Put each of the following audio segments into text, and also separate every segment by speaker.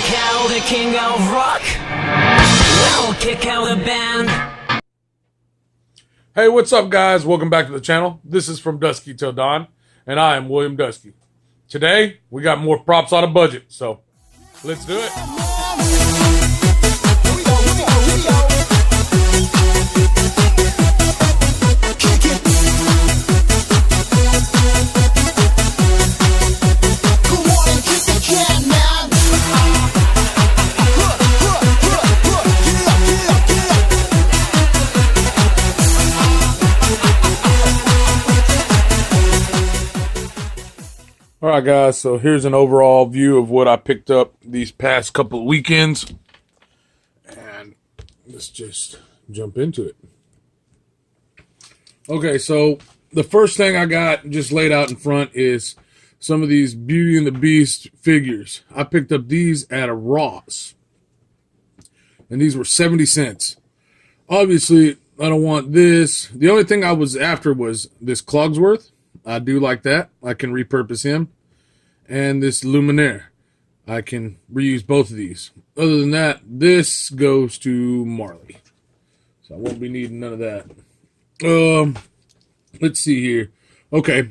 Speaker 1: kick out the king of rock. We'll kick out the band.
Speaker 2: Hey, what's up, guys? Welcome back to the channel. This is From Duske Till Dawn, and I am William Duske. Today, we got more props on a budget, so let's do it. Alright guys, so here's an overall view of what I picked up these past couple of weekends. And let's just jump into it. Okay, so the first thing I got just laid out in front is some of these Beauty and the Beast figures. I picked up these at a Ross. And these were 70 cents. Obviously, I don't want this. The only thing I was after was this Clogsworth. I do like that. I can repurpose him. And this Luminaire. I can reuse both of these. Other than that, this goes to Marley. So I won't be needing none of that. Let's see here. Okay.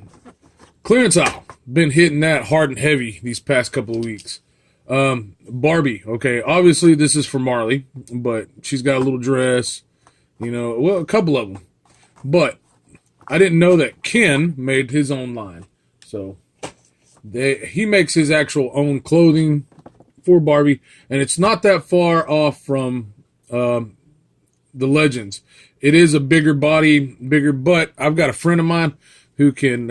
Speaker 2: Clearance aisle. Been hitting that hard and heavy these past couple of weeks. Barbie. Okay. Obviously, this is for Marley. But she's got a little dress. You know, well, a couple of them. But I didn't know that Ken made his own line. So he makes his actual own clothing for Barbie. And it's not that far off from the Legends. It is a bigger body, bigger butt. I've got a friend of mine who can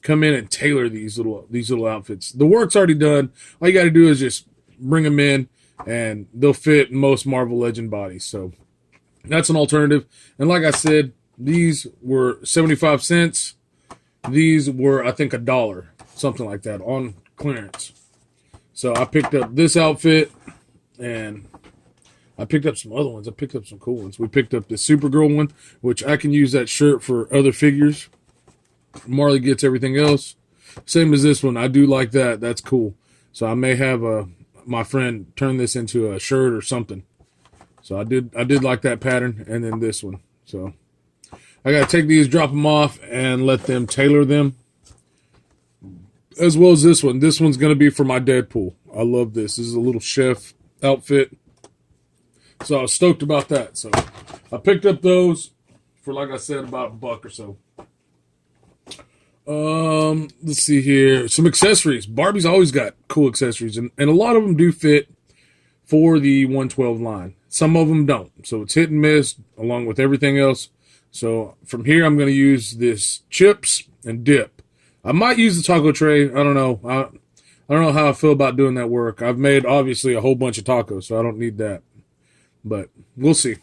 Speaker 2: come in and tailor these little outfits. The work's already done. All you got to do is just bring them in, and they'll fit most Marvel Legend bodies. So that's an alternative. And like I said, these were 75 cents. These were, I think, $1, something like that, on clearance. So I picked up this outfit, and I picked up some other ones. I picked up some cool ones. We picked up the Supergirl one, which I can use that shirt for other figures. Marley gets everything else. Same as this one. I do like that. That's cool. So I may have my friend turn this into a shirt or something. So I did like that pattern, and then this one. So I got to take these, drop them off, and let them tailor them. As well as this one. This one's going to be for my Deadpool. I love this. This is a little chef outfit. So I was stoked about that. So I picked up those for, like I said, about $1 or so. Let's see here. Some accessories. Barbie's always got cool accessories. And a lot of them do fit for the 112 line. Some of them don't. So it's hit and miss along with everything else. So from here, I'm going to use this chips and dip. I might use the taco tray. I don't know. I don't know how I feel about doing that work. I've made, obviously, a whole bunch of tacos, so I don't need that. But we'll see.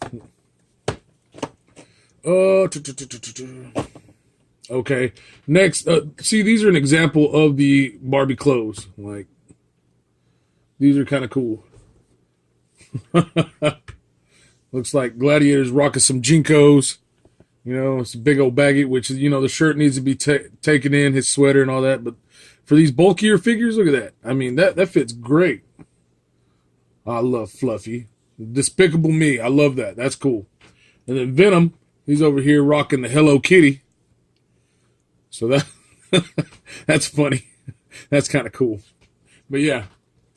Speaker 2: Okay. Next, see, these are an example of the Barbie clothes. Like, these are kind of cool. Looks like Gladiator's rocking some Jinkos. You know, it's a big old baggy, which, you know, the shirt needs to be taken in, his sweater and all that. But for these bulkier figures, look at that. I mean, that fits great. I love Fluffy. Despicable Me. I love that. That's cool. And then Venom, he's over here rocking the Hello Kitty. So that's funny. That's kind of cool. But yeah.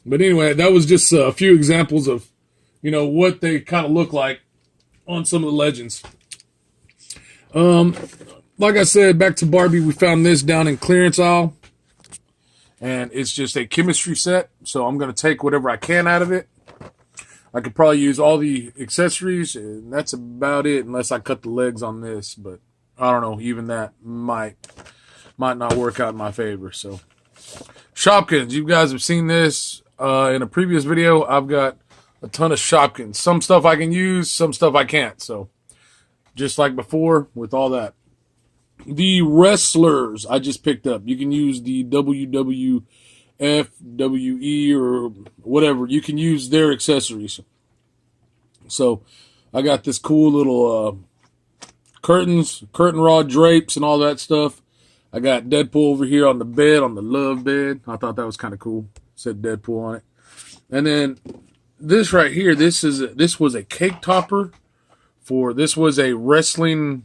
Speaker 2: But anyway, that was just a few examples of, you know, what they kind of look like on some of the Legends. Like I said, back to Barbie, we found this down in clearance aisle. And it's just a chemistry set. So I'm going to take whatever I can out of it. I could probably use all the accessories, and that's about it, unless I cut the legs on this. But I don't know, even that might not work out in my favor. So Shopkins, you guys have seen this in a previous video. I've got a ton of Shopkins. Some stuff I can use, some stuff I can't. So just like before with all that. The wrestlers I just picked up. You can use the WWF, WE, or whatever. You can use their accessories. So I got this cool little curtains, curtain rod drapes, and all that stuff. I got Deadpool over here on the bed, on the love bed. I thought that was kind of cool. It said Deadpool on it. And then this right here, this was a cake topper this was a wrestling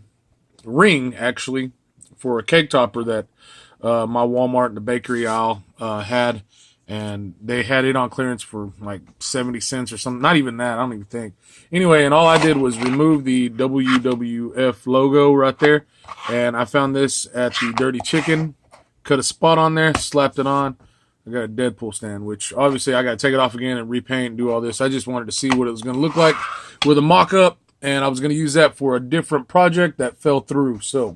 Speaker 2: ring, actually, for a cake topper that my Walmart in the bakery aisle had. And they had it on clearance for like 70 cents or something. Not even that, I don't even think. Anyway, and all I did was remove the WWF logo right there. And I found this at the Dirty Chicken. Cut a spot on there, slapped it on. I got a Deadpool stand, which obviously I got to take it off again and repaint and do all this. I just wanted to see what it was going to look like with a mock-up, and I was going to use that for a different project that fell through. So,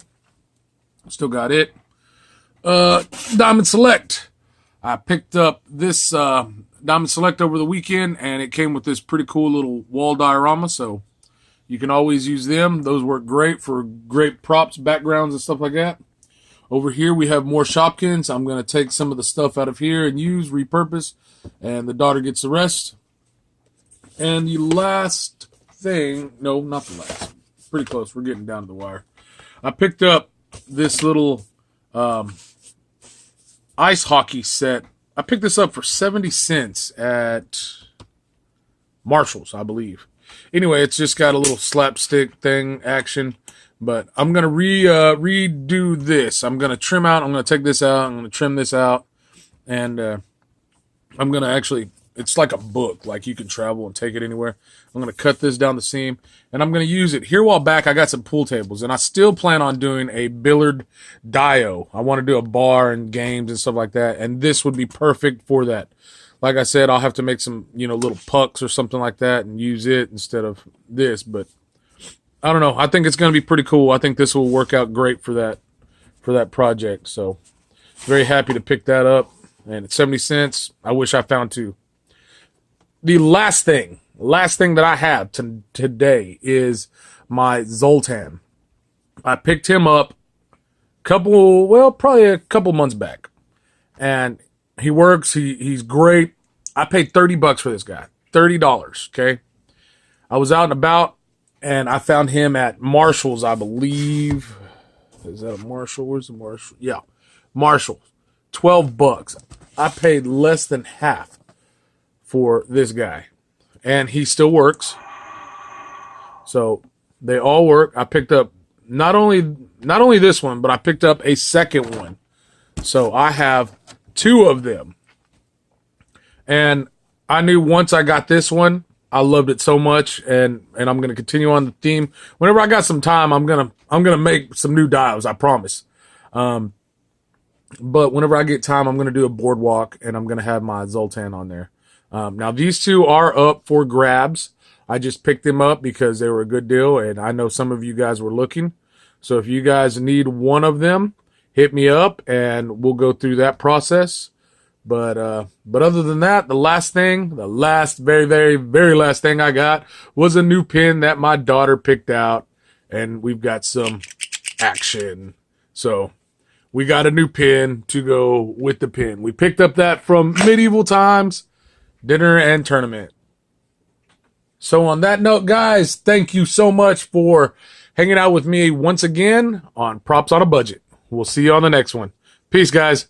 Speaker 2: still got it. Diamond Select. I picked up this Diamond Select over the weekend, and it came with this pretty cool little wall diorama, so you can always use them. Those work great for great props, backgrounds, and stuff like that. Over here, we have more Shopkins. I'm going to take some of the stuff out of here and repurpose, and the daughter gets the rest. And the last thing, no, not the last. Pretty close. We're getting down to the wire. I picked up this little ice hockey set. I picked this up for 70 cents at Marshall's, I believe. Anyway, it's just got a little slapstick thing action. But I'm going to redo this. I'm going to trim out. I'm going to take this out. I'm going to trim this out. And I'm going to actually, it's like a book. Like you can travel and take it anywhere. I'm going to cut this down the seam. And I'm going to use it. Here a while back, I got some pool tables. And I still plan on doing a billiard dio. I want to do a bar and games and stuff like that. And this would be perfect for that. Like I said, I'll have to make some, little pucks or something like that and use it instead of this. But I don't know. I think it's going to be pretty cool. I think this will work out great for that project. So very happy to pick that up. And it's 70 cents. I wish I found two. The last thing that I have today is my Zoltan. I picked him up probably a couple months back. And he works. He's great. I paid $30 for this guy. $30, okay? I was out and about. And I found him at Marshall's, I believe. Is that a Marshall? Where's the Marshall? Yeah, Marshall's. $12. I paid less than half for this guy. And he still works. So they all work. I picked up not only this one, but I picked up a second one. So I have two of them. And I knew once I got this one, I loved it so much, and I'm gonna continue on the theme. Whenever I got some time, I'm gonna make some new dials. I promise. But whenever I get time, I'm gonna do a boardwalk, and I'm gonna have my Zoltan on there. Now these two are up for grabs. I just picked them up because they were a good deal, and I know some of you guys were looking. So if you guys need one of them, hit me up, and we'll go through that process. But other than that, the last very, very, very last thing I got was a new pin that my daughter picked out, and we've got some action. So we got a new pin to go with the pin. We picked up that from Medieval Times, Dinner and Tournament. So on that note, guys, thank you so much for hanging out with me once again on Props on a Budget. We'll see you on the next one. Peace, guys.